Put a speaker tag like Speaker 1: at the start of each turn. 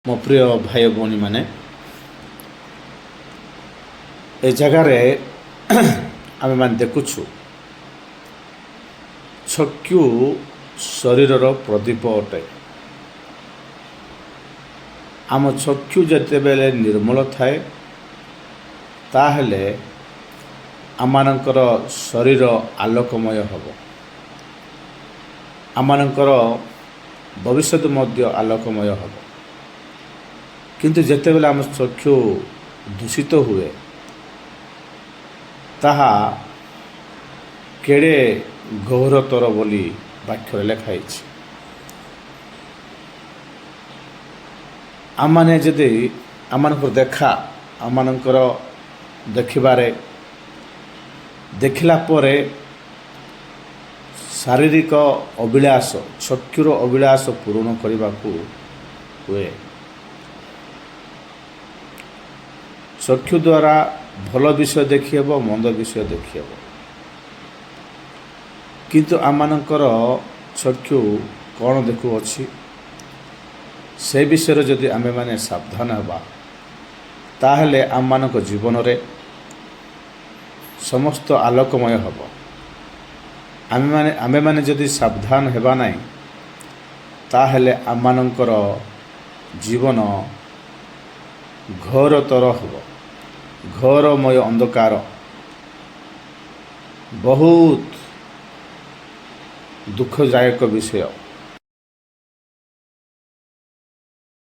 Speaker 1: ମୋ ପ୍ରିୟ ଭାଇ ଭଉଣୀମାନେ, ଏ ଜାଗାରେ ଆମେମାନେ ଦେଖୁଛୁ ଚକ୍ଷୁ ଶରୀରର ପ୍ରଦୀପ ଅଟେ। ଆମ ଚକ୍ଷୁ ଯେତେବେଳେ ନିର୍ମଳ ଥାଏ, ତାହେଲେ ଆମମାନଙ୍କର ଶରୀର ଆଲୋକମୟ ହେବ। ଆମମାନଙ୍କର ଭବିଷ୍ୟତ ମଧ୍ୟ ଆଲୋକମୟ ହେବ। କିନ୍ତୁ ଯେତେବେଳେ ଆମ ଚକ୍ଷୁ ଦୂଷିତ ହୁଏ, ତାହା କେଡ଼େ ଗହୀରତର ବୋଲି ବାକ୍ୟରେ ଲେଖା ହେଇଛି। ଆମମାନେ ଯଦି ଆମମାନଙ୍କର ଆମମାନଙ୍କର ଦେଖିଲା ପରେ ଶାରୀରିକ ଅଭିଳାଷ, ଚକ୍ଷୁର ଅଭିଳାଷ ପୂରଣ କରିବାକୁ ହୁଏ। ଚକ୍ଷୁ ଦ୍ୱାରା ଭଲ ବିଷୟ ଦେଖିହେବ, ମନ୍ଦ ବିଷୟ ଦେଖିହେବ। କିନ୍ତୁ ଆମମାନଙ୍କର ଚକ୍ଷୁ କ'ଣ ଦେଖୁଅଛି, ସେ ବିଷୟରେ ଯଦି ଆମେମାନେ ସାବଧାନ ହେବା, ତାହେଲେ ଆମମାନଙ୍କ ଜୀବନରେ ସମସ୍ତ ଆଲୋକମୟ ହେବ। ଆମେମାନେ ଯଦି ସାବଧାନ ହେବା ନାହିଁ, ତାହେଲେ ଆମମାନଙ୍କର ଜୀବନ ଘୋରତର ହେବ, ଘୋରମୟ ଅନ୍ଧକାର, ବହୁତ ଦୁଃଖଦାୟକ ବିଷୟ।